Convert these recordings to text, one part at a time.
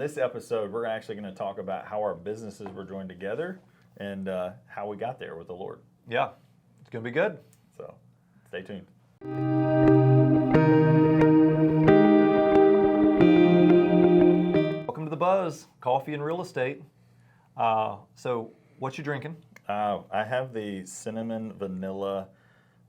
this episode, we're actually going to talk about how our businesses were joined together and how we got there with the Lord. Yeah, it's going to be good. So stay tuned. Welcome to The Buzz, coffee and real estate. So what you drinking? I have the cinnamon vanilla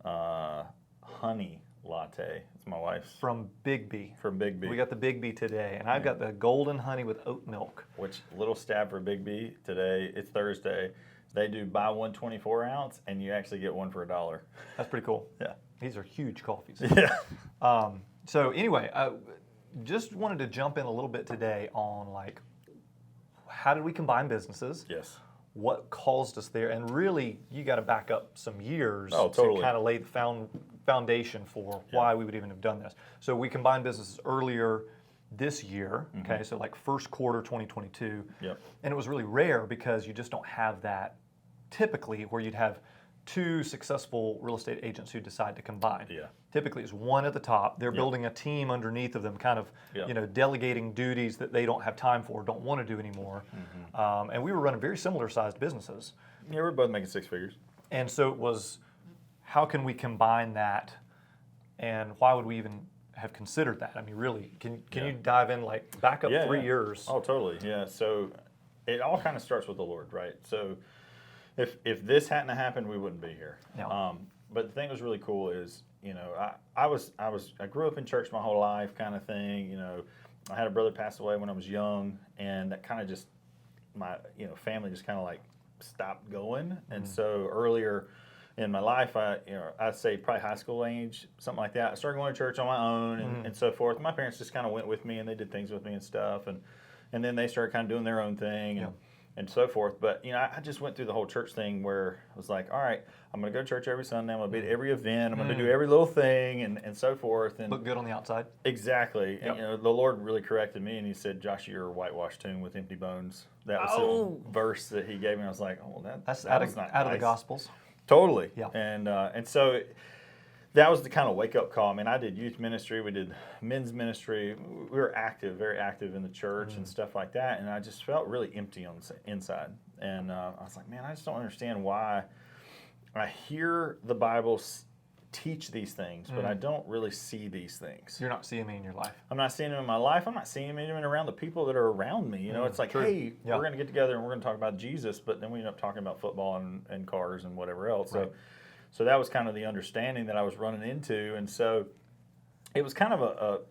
honey latte. It's my wife's. From Biggby. From Biggby. We got the Biggby today, and I've got the golden honey with oat milk. Which, little stab for Biggby today. It's Thursday. They do buy one 24-ounce, and you actually get one for $1. That's pretty cool. Yeah. These are huge coffees. Yeah. So anyway, I just wanted to jump in a little bit today on like, how did we combine businesses? Yes. What caused us there? And really, you got to back up some years totally. to kind of lay the foundation for why we would even have done this. So we combined businesses earlier this year, okay, so like first quarter 2022. Yep. And it was really rare because you just don't have that typically where you'd have two successful real estate agents who decide to combine. Yeah. Typically it's one at the top. They're building a team underneath of them, kind of, delegating duties that they don't have time for, don't want to do anymore. And we were running very similar sized businesses. Yeah, we're both making six figures. And so it was, how can we combine that, and why would we even have considered that? I mean, really, can you dive in, like, back up 3 years? Oh, totally, yeah. So it all kind of starts with the Lord, right? So if this hadn't happened, we wouldn't be here. No. But the thing that was really cool is, you know, I grew up in church my whole life, kind of thing. You know, I had a brother pass away when I was young, and that kind of just, my family just kind of like stopped going. And so earlier in my life, I'd say probably high school age, something like that, I started going to church on my own and so forth. My parents just kind of went with me, and they did things with me and stuff, and then they started kind of doing their own thing and so forth. But I just went through the whole church thing where I was like, all right, I'm going to go to church every Sunday. I'm going to be at every event. I'm going to do every little thing and so forth. And look good on the outside. Exactly. Yep. And the Lord really corrected me, and He said, "Josh, you're a whitewashed tomb with empty bones." That was the verse that He gave me. I was like, oh, that's out was not of the nice. Gospels. Totally. Yeah. And so that was the kind of wake up call. I mean, I did youth ministry, we did men's ministry. We were active, very active in the church and stuff like that. And I just felt really empty on the inside. And I was like, man, I just don't understand why I hear the Bible teach these things, but I don't really see these things. You're not seeing me in your life. I'm not seeing them in my life. I'm not seeing them even around the people that are around me. It's like, hey, we're going to get together and we're going to talk about Jesus, but then we end up talking about football and cars and whatever else. Right. So that was kind of the understanding that I was running into. And so it was kind of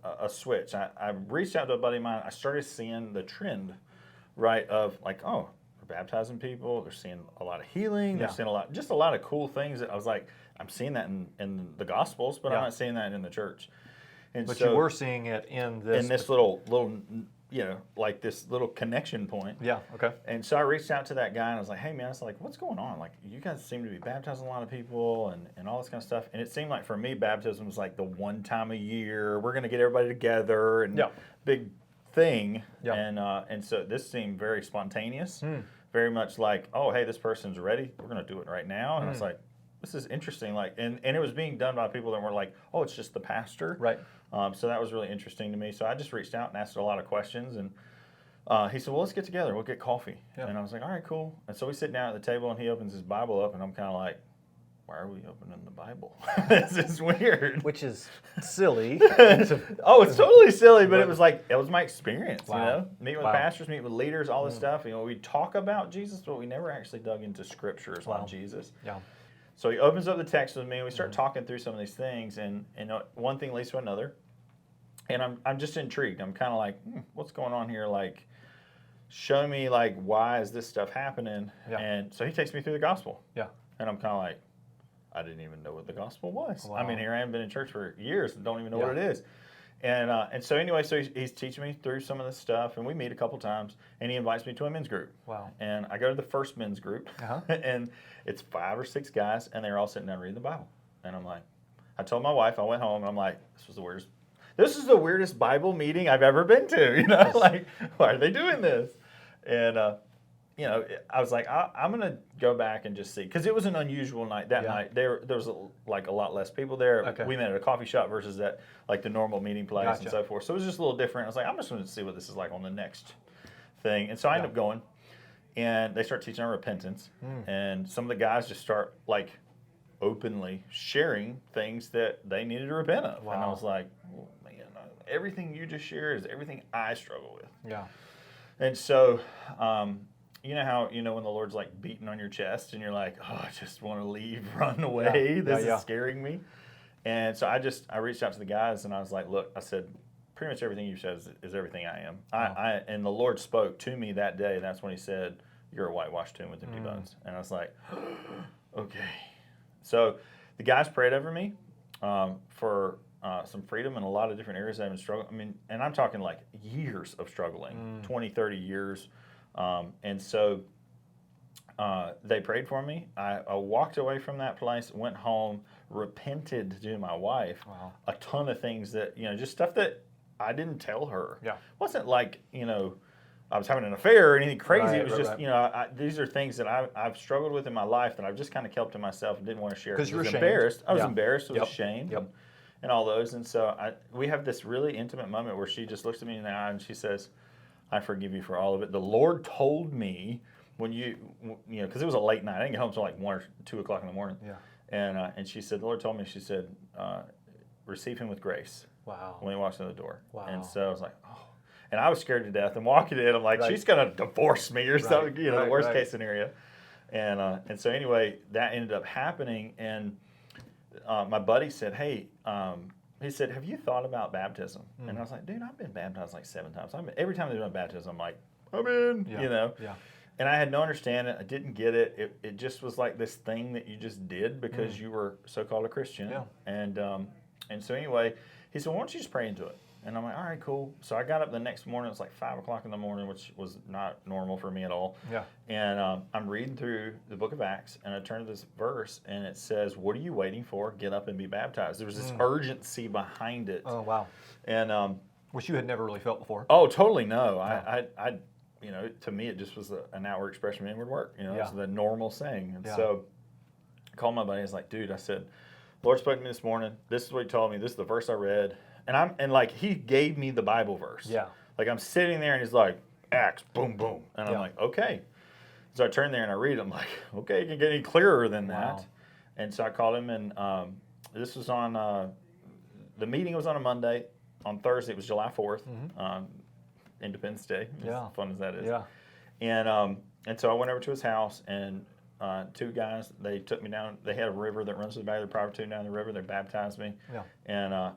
a switch. I reached out to a buddy of mine. I started seeing the trend, right, of like, oh, they're baptizing people. They're seeing a lot of healing. They're seeing a lot of cool things that I was like, I'm seeing that in the Gospels, but I'm not seeing that in the church. And but so, you were seeing it in this little like this little connection point. Yeah, okay. And so I reached out to that guy, and I was like, hey, man, it's like, what's going on? Like, you guys seem to be baptizing a lot of people and all this kind of stuff. And it seemed like for me, baptism was like the one time a year. We're going to get everybody together and big thing. Yeah. And so this seemed very spontaneous, very much like, oh, hey, this person's ready. We're going to do it right now. And I was like, this is interesting. Like, and it was being done by people that were like, oh, it's just the pastor. Right. So that was really interesting to me. So I just reached out and asked a lot of questions. And he said, well, let's get together. We'll get coffee. Yeah. And I was like, all right, cool. And so we sit down at the table, and he opens his Bible up, and I'm kind of like, why are we opening the Bible? This is weird. Which is silly. It's totally silly, but it was my experience, meeting with pastors, meeting with leaders, all this stuff. We talk about Jesus, but we never actually dug into scriptures on Jesus. Yeah. So he opens up the text with me, and we start talking through some of these things, and one thing leads to another. And I'm just intrigued. I'm kind of like, what's going on here? Like, show me, like, why is this stuff happening? Yeah. And so he takes me through the gospel. Yeah. And I'm kind of like, I didn't even know what the gospel was. Wow. I mean, here I haven't been in church for years and don't even know what it is. And so anyway, so he's teaching me through some of this stuff, and we meet a couple times, and he invites me to a men's group. Wow. And I go to the first men's group, and it's 5 or 6 guys, and they're all sitting down reading the Bible. And I'm like, I told my wife, I went home, and I'm like, this is the weirdest Bible meeting I've ever been to. Like, why are they doing this? And I was like, I'm going to go back and just see. Because it was an unusual night. That night, there was a lot less people there. Okay. We met at a coffee shop versus the normal meeting place and so forth. So it was just a little different. I was like, I'm just going to see what this is like on the next thing. And so I ended up going, and they start teaching on repentance. And some of the guys just start like openly sharing things that they needed to repent of. And I was like, oh, man, everything you just shared is everything I struggle with. Yeah. And so, you know how, when the Lord's like beating on your chest and you're like, oh, I just want to leave, run away. This is scaring me. And so I reached out to the guys and I was like, look, I said, pretty much everything you said is everything I am. And the Lord spoke to me that day. That's when he said, you're a whitewashed tomb with empty bones. And I was like, okay. So the guys prayed over me for some freedom in a lot of different areas I've been struggling. I mean, and I'm talking like years of struggling, 20, 30 years. And so they prayed for me. I walked away from that place, went home, repented to my wife a ton of things that, just stuff that I didn't tell her. Yeah. It wasn't like, I was having an affair or anything crazy. Right, it was just, these are things that I've struggled with in my life that I've just kind of kept to myself and didn't want to share. Because you were embarrassed. I was Yeah. embarrassed. I was ashamed. Yep. And all those. And so we have this really intimate moment where she just looks at me in the eye and she says, I forgive you for all of it. The Lord told me when because it was a late night. I didn't get home until like 1 or 2 o'clock in the morning. Yeah. And she said, the Lord told me, she said, receive him with grace. Wow. When he walks in the door. Wow. And so I was like, oh. And I was scared to death. And walking in, I'm like, she's going to divorce me or something, the worst case scenario. And so anyway, that ended up happening. And my buddy said, hey, he said, have you thought about baptism? And I was like, dude, I've been baptized like 7 times. Every time they do a baptism, I'm like, I'm in, Yeah. And I had no understanding. I didn't get it. It just was like this thing that you just did because you were so-called a Christian. Yeah. And so anyway, he said, why don't you just pray into it? And I'm like, all right, cool. So I got up the next morning. It was like 5 o'clock in the morning, which was not normal for me at all. Yeah. And I'm reading through the book of Acts, and I turn to this verse, and it says, what are you waiting for? Get up and be baptized. There was this urgency behind it. Oh, wow. And which you had never really felt before. Oh, totally no. I to me, it just was an outward expression of inward work. It's the normal saying. And so I called my buddy. I was like, dude, I said, Lord spoke to me this morning. This is what he told me. This is the verse I read. And like he gave me the Bible verse. Yeah. Like I'm sitting there and he's like, Acts, boom, boom. And I'm like, okay. So I turn there and I read it. I'm like, okay, it can get any clearer than that. And so I called him and this was on, the meeting was on a Monday. On Thursday, it was July 4th, Independence Day, as fun as that is. Yeah. And so I went over to his house and 2 guys, they took me down. They had a river that runs through the back of their property down the river. They baptized me. Yeah.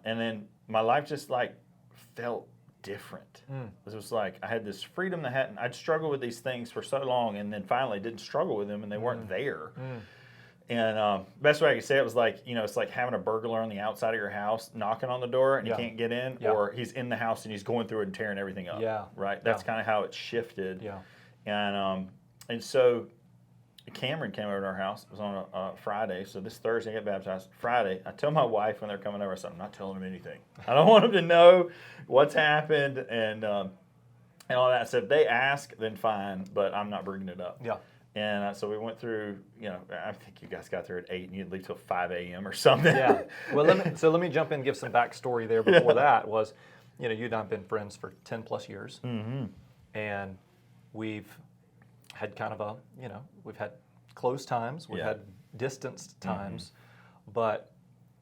And then my life just like felt different. It was like I had this freedom that I'd struggled with these things for so long, and then finally didn't struggle with them, and they weren't there. And best way I could say it was like, it's like having a burglar on the outside of your house knocking on the door and you can't get in, or he's in the house and he's going through it and tearing everything up. Yeah. Right? That's kind of how it shifted. Yeah. And so Cameron came over to our house. It was on a Friday. So this Thursday I get baptized. Friday, I tell my wife when they're coming over, I said, I'm not telling them anything. I don't want them to know what's happened and all that. So if they ask, then fine, but I'm not bringing it up. Yeah. And so we went through, I think you guys got there at 8 and you'd leave till 5 a.m. or something. Yeah. Well, let me jump in and give some backstory there before that was, you and I have been friends for 10 plus years. And we've had kind of we've had close times, we've had distanced times, but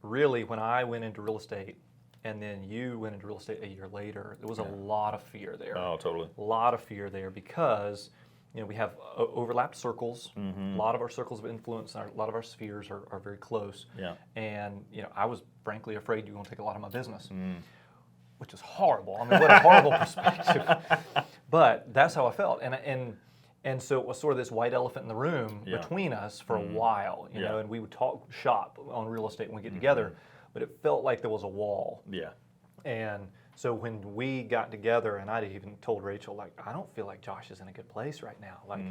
really when I went into real estate and then you went into real estate a year later, there was a lot of fear there. Oh, totally. A lot of fear there because we have overlapped circles. A lot of our circles of influence, a lot of our spheres are very close. Yeah. And I was frankly afraid you were going to take a lot of my business, which is horrible. I mean, what a horrible perspective. But that's how I felt, and so it was sort of this white elephant in the room between us for a while, and we would talk shop on real estate when we get together, but it felt like there was a wall. Yeah. And so when we got together, and I even told Rachel, like, I don't feel like Josh is in a good place right now. Like,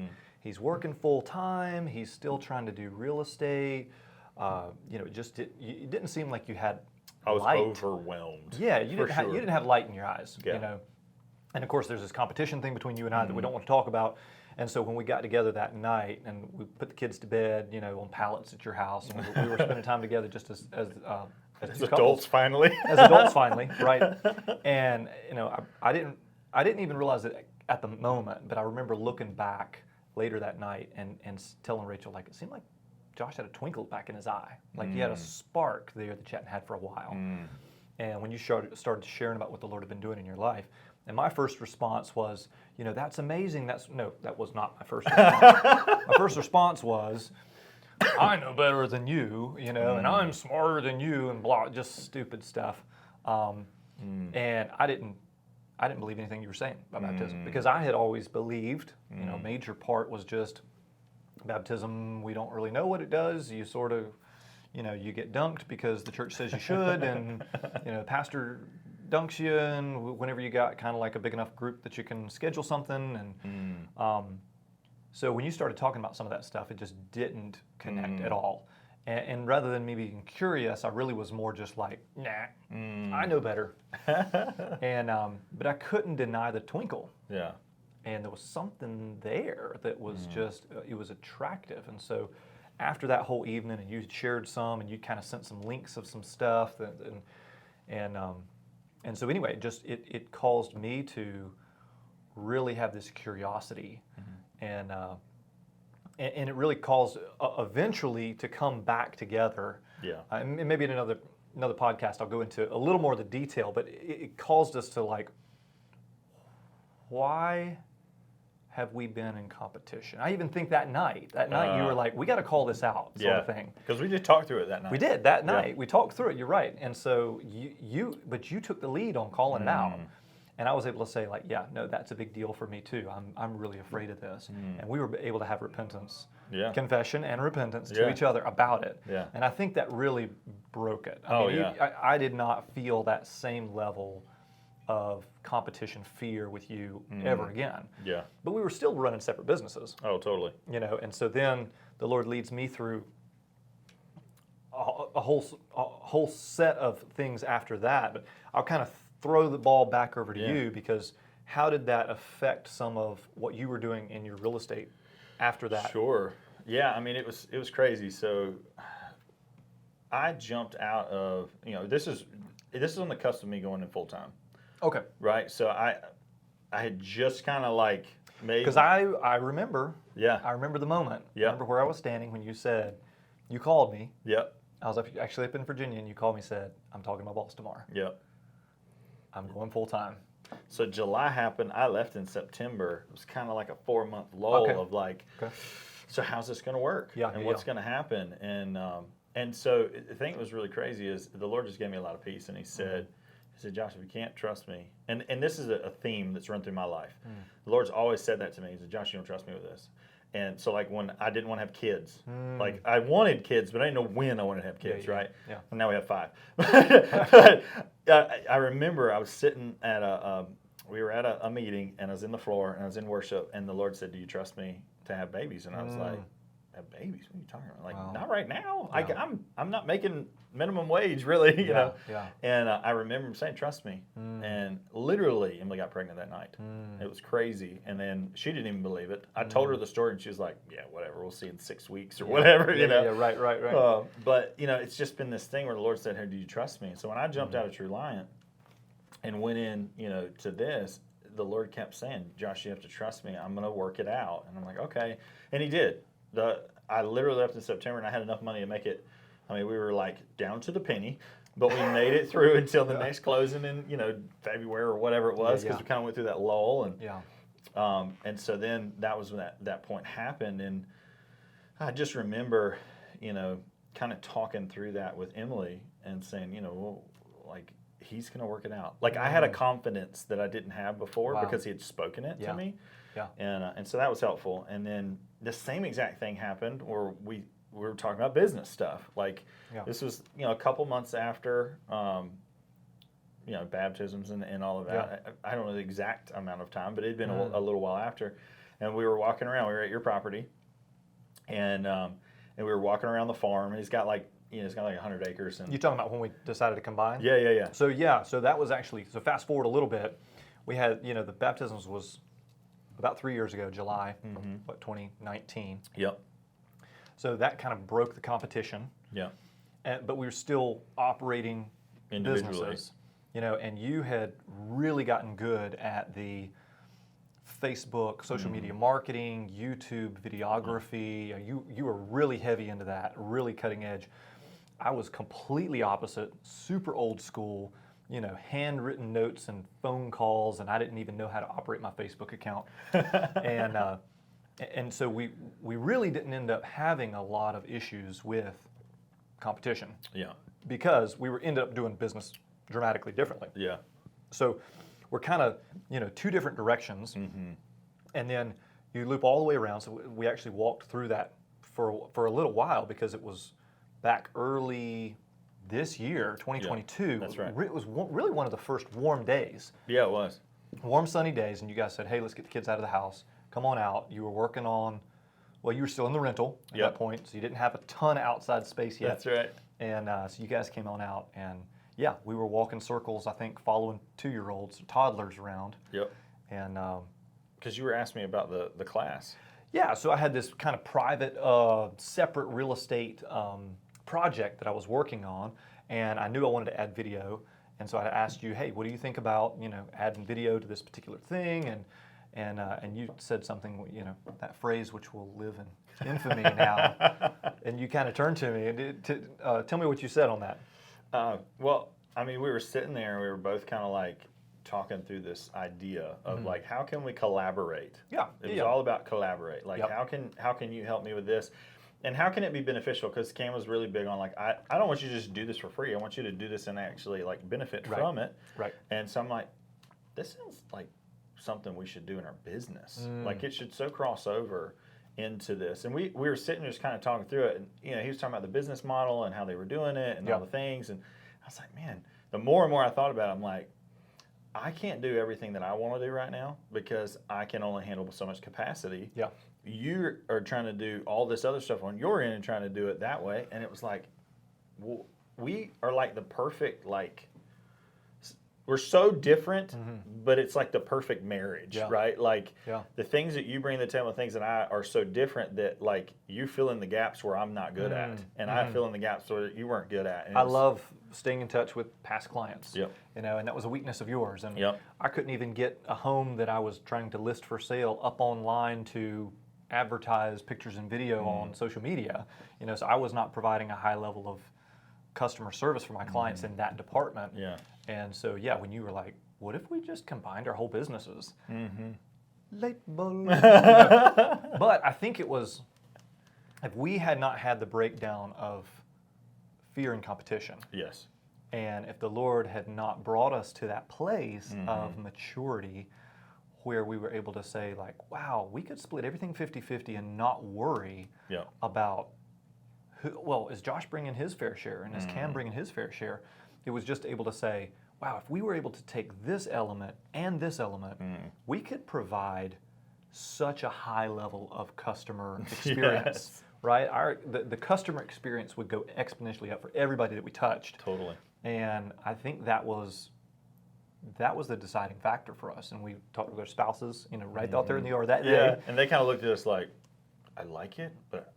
he's working full time, he's still trying to do real estate. It didn't seem like you had light. I was overwhelmed. Yeah, you didn't have light in your eyes. And of course, there's this competition thing between you and I that we don't want to talk about. And so when we got together that night and we put the kids to bed, on pallets at your house, and we were spending time together just as adults finally. As adults finally, right? And I didn't even realize that at the moment, but I remember looking back later that night and telling Rachel, like, it seemed like Josh had a twinkle back in his eye. Like he had a spark there that you hadn't had for a while. And when you started sharing about what the Lord had been doing in your life, and my first response was, that's amazing. That was not my first response. My first response was, I know better than you, and I'm smarter than you, and blah, just stupid stuff. And I didn't believe anything you were saying about baptism, because I had always believed, major part was just baptism. We don't really know what it does. You sort of, you get dunked because the church says you should, and pastor dunks you, and whenever you got kind of like a big enough group that you can schedule something, and so when you started talking about some of that stuff, it just didn't connect at all. And rather than me being curious, I really was more just like, nah, I know better. And but I couldn't deny the twinkle. Yeah. And there was something there that was just, it was attractive. And so after that whole evening, and you shared some, and you kind of sent some links of some stuff, and so anyway, it caused me to really have this curiosity, and it really caused eventually to come back together. Yeah. And maybe in another podcast I'll go into a little more of the detail, but it caused us to like, why have we been in competition? I even think that night you were like, we got to call this out, sort of thing. Because we did talk through it that night. We did that night. We talked through it. You're right. And so but you took the lead on calling it out, and I was able to say like, yeah, no, that's a big deal for me too. I'm really afraid of this, and we were able to have repentance, confession, and repentance to each other about it. Yeah. And I think that really broke it. I did not feel that same level of competition fear with you ever again. Yeah. But we were still running separate businesses. Oh, totally. And so then the Lord leads me through a whole set of things after that. But I'll kind of throw the ball back over to you, because how did that affect some of what you were doing in your real estate after that? Sure. Yeah, I mean, it was crazy. So I jumped out of, this is on the cusp of me going in full time. Okay. Right. So I had just kind of like made, because I remember. Yeah. I remember the moment. Yeah. I remember where I was standing when you called me. Yep. I was actually up in Virginia, and you called me and said, I'm talking to my boss tomorrow. Yep. I'm going full time. So July happened. I left in September. It was kind of like a 4-month lull of like, so how's this going to work? Yeah. And what's going to happen? And so the thing that was really crazy is the Lord just gave me a lot of peace, and He said, Josh, if you can't trust me, and this is a theme that's run through my life. The Lord's always said that to me. He said, Josh, you don't trust me with this. And so like when I didn't want to have kids, like I wanted kids, but I didn't know when I wanted to have kids, right? Yeah. And now we have 5. But I remember I was sitting at we were at a meeting, and I was in the floor, and I was in worship, and the Lord said, do you trust me to have babies? And I was like, have babies? What are you talking about? Like, not right now. Yeah. I'm not making minimum wage, really, you know. Yeah. And I remember him saying, trust me. And literally, Emily got pregnant that night. It was crazy. And then she didn't even believe it. I told her the story, and she was like, yeah, whatever. We'll see in 6 weeks or whatever, you know. Yeah, right. But, it's just been this thing where the Lord said, hey, do you trust me? So when I jumped out of True Lion and went in, to this, the Lord kept saying, Josh, you have to trust me. I'm going to work it out. And I'm like, okay. And He did. I literally left in September, and I had enough money to make it. I mean, we were like down to the penny, but we made it through until the next closing in, February or whatever it was, because we kind of went through that lull. And so then that was when that point happened. And I just remember, kind of talking through that with Emily and saying, well, like, He's going to work it out. Like, I had a confidence that I didn't have before because He had spoken it to me. Yeah. And so that was helpful. And then the same exact thing happened where we were talking about business stuff. Like, this was, a couple months after, baptisms and all of that. Yeah. I don't know the exact amount of time, but it had been a little while after. And we were walking around. We were at your property. And we were walking around the farm. And it's got like 100 acres. And you're talking about when we decided to combine? Yeah. So that was actually, so fast forward a little bit. We had, the baptisms was about 3 years ago, July, 2019. Yep. So that kind of broke the competition. Yeah. But we were still operating businesses, and you had really gotten good at the Facebook, social media marketing, YouTube, videography. You were really heavy into that, really cutting edge. I was completely opposite, super old school, handwritten notes and phone calls, and I didn't even know how to operate my Facebook account. And so we really didn't end up having a lot of issues with competition. Yeah. Because we ended up doing business dramatically differently. Yeah. So we're kind of, two different directions. And then you loop all the way around. So we actually walked through that for a little while because it was back early this year, 2022. Yeah, that's right. It was really one of the first warm days. Yeah, it was. Warm, sunny days. And you guys said, hey, let's get the kids out of the house. Come on out. You were working on, you were still in the rental at that point. So you didn't have a ton of outside space yet. That's right. And so you guys came on out, and yeah, we were walking circles, I think, following 2-year-olds, toddlers around. Yep. And because you were asking me about the class. Yeah, so I had this kind of private, separate real estate project that I was working on, and I knew I wanted to add video, and so I asked you, hey, what do you think about adding video to this particular thing? And you said something, that phrase which will live in infamy now, and you kind of turned to me and tell me what you said on that. Well, I mean, we were sitting there and we were both kind of like talking through this idea of like, how can we collaborate? Yeah. It was all about collaborate. Like, how can you help me with this? And how can it be beneficial? Because Cam was really big on like, I don't want you to just do this for free. I want you to do this and actually like benefit from it. Right. And so I'm like, this sounds like something we should do in our business. Like it should so cross over into this. And we were sitting just kind of talking through it, and he was talking about the business model and how they were doing it and all the things, and I was like, man, the more and more I thought about it, I'm like, I can't do everything that I want to do right now because I can only handle so much capacity. Yeah. You are trying to do all this other stuff on your end and trying to do it that way, and it was like, well, we are like the perfect, like, we're so different, but it's like the perfect marriage, right? Like the things that you bring to the table, the things that I are so different that like you fill in the gaps where I'm not good at, and I fill in the gaps where you weren't good at. And I love staying in touch with past clients, Yep. And that was a weakness of yours. And Yep. I couldn't even get a home that I was trying to list for sale up online to advertise pictures and video on social media, so I was not providing a high level of customer service for my clients in that department. Yeah. And so, when you were like, what if we just combined our whole businesses? Light bulb. But I think it was, if we had not had the breakdown of fear and competition. Yes. And if the Lord had not brought us to that place of maturity where we were able to say like, wow, we could split everything 50-50 and not worry about is Josh bringing his fair share and is Cam bringing his fair share? It was just able to say, wow, if we were able to take this element and this element, we could provide such a high level of customer experience, right? The customer experience would go exponentially up for everybody that we touched. Totally. And I think that was the deciding factor for us. And we talked with our spouses, right out there in the yard that day. And they kind of looked at us like, I like it, but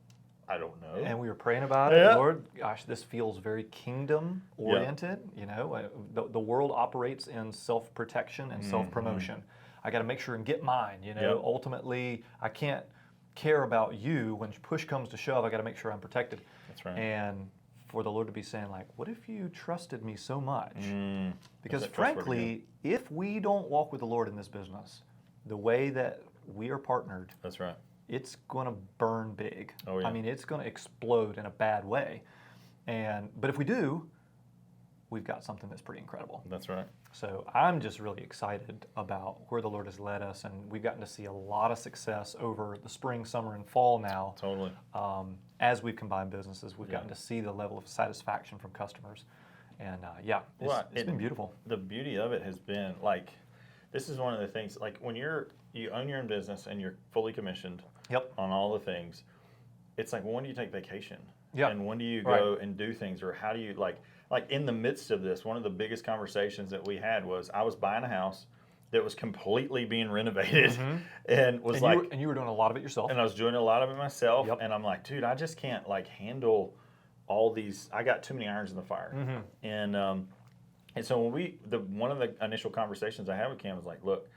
I don't know. And we were praying about it. Lord, gosh, this feels very kingdom oriented. The world operates in self-protection and self-promotion. I got to make sure and get mine. Ultimately, I can't care about you when push comes to shove. I got to make sure I'm protected. That's right. And for the Lord to be saying like, what if you trusted me so much? Because frankly, if we don't walk with the Lord in this business, the way that we are partnered, that's right, it's going to burn big. Oh, yeah. I mean, it's going to explode in a bad way. But if we do, we've got something that's pretty incredible. That's right. So I'm just really excited about where the Lord has led us, and we've gotten to see a lot of success over the spring, summer, and fall now. Totally. As we've combined businesses, we've gotten to see the level of satisfaction from customers. And it's been beautiful. The beauty of it has been like, this is one of the things, like when you own your own business and you're fully commissioned on all the things, it's like, well, when do you take vacation? Yeah. And when do you go and do things, or how do you like in the midst of this, one of the biggest conversations that we had was I was buying a house that was completely being renovated and was and you were doing a lot of it yourself. And I was doing a lot of it myself. And I'm like, dude, I just can't like handle all these. I got too many irons in the fire. And so when one of the initial conversations I had with Cam was like, look,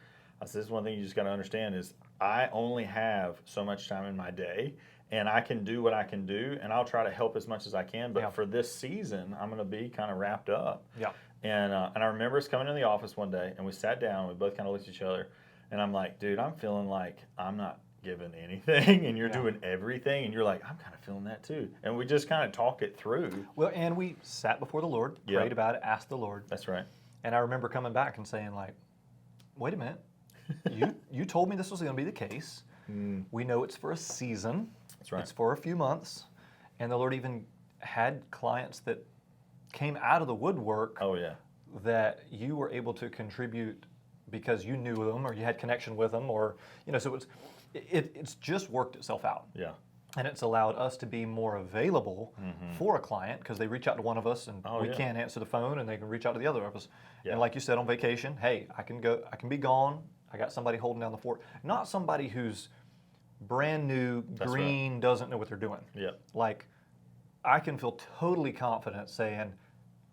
I said, this is one thing you just got to understand is I only have so much time in my day, and I can do what I can do, and I'll try to help as much as I can. But for this season, I'm going to be kind of wrapped up. Yeah. And I remember us coming in the office one day, and we sat down. We both kind of looked at each other, and I'm like, dude, I'm feeling like I'm not giving anything, and you're doing everything, and you're like, I'm kind of feeling that too. And we just kind of talk it through. Well, and we sat before the Lord, prayed about it, asked the Lord. That's right. And I remember coming back and saying, like, wait a minute, you told me this was going to be the case. We know it's for a season. That's right. It's for a few months. And the Lord even had clients that came out of the woodwork. Oh, yeah. That you were able to contribute because you knew them or you had connection with them, or, you know, so it's just worked itself out. Yeah. And it's allowed us to be more available for a client because they reach out to one of us and we can't answer the phone, and they can reach out to the other of us. Yeah. And like you said, on vacation, hey, I can be gone. I got somebody holding down the fort. Not somebody who's brand new, green, doesn't know what they're doing. Yeah. Like, I can feel totally confident saying,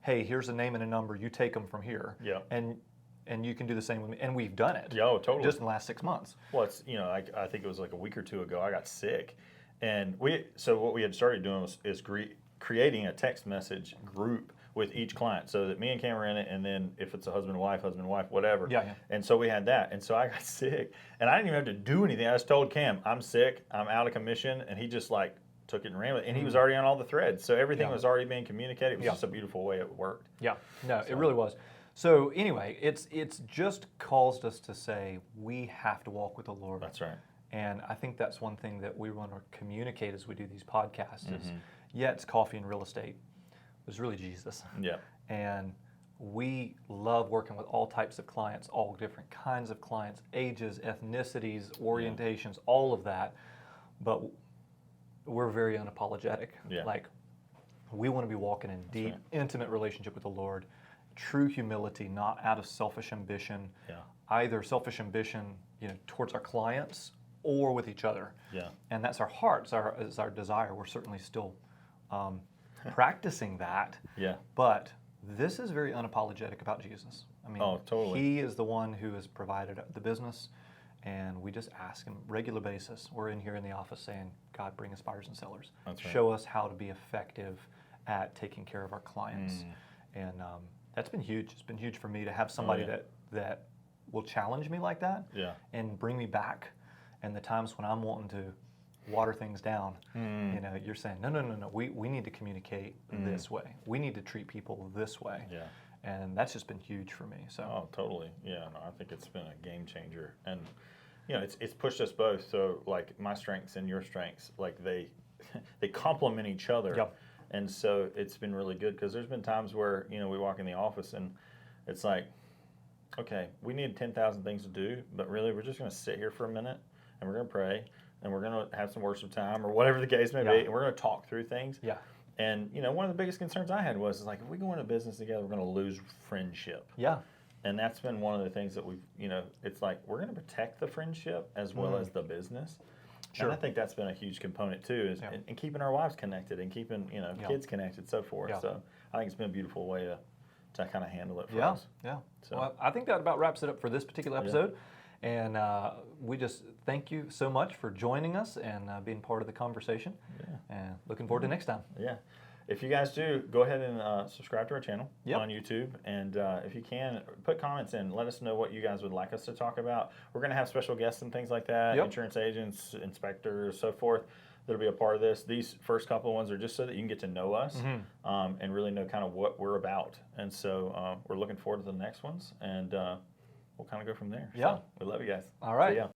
hey, here's a name and a number. You take them from here. Yeah. And you can do the same with me. And we've done it. Yeah, oh, totally. Just in the last 6 months. Well, it's, you know, I think it was like a week or two ago, I got sick. And so what we had started doing is creating a text message group with each client, so that me and Cam were in it, and then if it's a husband, wife, whatever. Yeah. And so we had that. And so I got sick, and I didn't even have to do anything. I just told Cam, I'm sick, I'm out of commission, and he just like took it and ran with it. And he was already on all the threads, so everything was already being communicated. It was just a beautiful way it worked. Yeah. No, it really was. So anyway, it's just caused us to say we have to walk with the Lord. That's right. And I think that's one thing that we want to communicate as we do these podcasts is, it's coffee and real estate. It was really Jesus. Yeah. And we love working with all types of clients, all different kinds of clients, ages, ethnicities, orientations, all of that. But we're very unapologetic. Yeah. Like, we want to be walking in deep, intimate relationship with the Lord, true humility, not out of selfish ambition. Yeah. Either selfish ambition, you know, towards our clients or with each other. Yeah. And that's our heart, it's our desire. We're certainly still practicing that. Yeah. But this is very unapologetic about Jesus. I mean, totally. He is the one who has provided the business, and we just ask him regular basis. We're in here in the office saying, God, bring us buyers and sellers. That's right. Show us how to be effective at taking care of our clients. And that's been huge. It's been huge for me to have somebody that will challenge me like that and bring me back. And the times when I'm wanting to water things down, you know, you're saying, no, we need to communicate this way. We need to treat people this way. Yeah. And that's just been huge for me. So. Oh, totally. Yeah, no, I think it's been a game changer. And, you know, it's pushed us both. So, like, my strengths and your strengths, like, they complement each other. Yep. And so it's been really good because there's been times where, you know, we walk in the office and it's like, okay, we need 10,000 things to do, but really we're just going to sit here for a minute and we're going to pray and we're going to have some worship time or whatever the case may be, and we're going to talk through things. Yeah. And, you know, one of the biggest concerns I had was like, if we go into business together, we're going to lose friendship. Yeah. And that's been one of the things that we've, you know, it's like we're going to protect the friendship as well as the business. Sure. And I think that's been a huge component too, is and keeping our wives connected and keeping, you know, kids connected, so forth. Yeah. So I think it's been a beautiful way to kind of handle it for us. Yeah. So well, I think that about wraps it up for this particular episode. Yeah. And we just thank you so much for joining us and being part of the conversation. Yeah. And looking forward to next time. Yeah. If you guys do, go ahead and subscribe to our channel on YouTube. And if you can, put comments in. Let us know what you guys would like us to talk about. We're going to have special guests and things like that, insurance agents, inspectors, so forth, that'll be a part of this. These first couple of ones are just so that you can get to know us and really know kind of what we're about. And so we're looking forward to the next ones. And we'll kind of go from there. Yeah. So we love you guys. All right. See ya.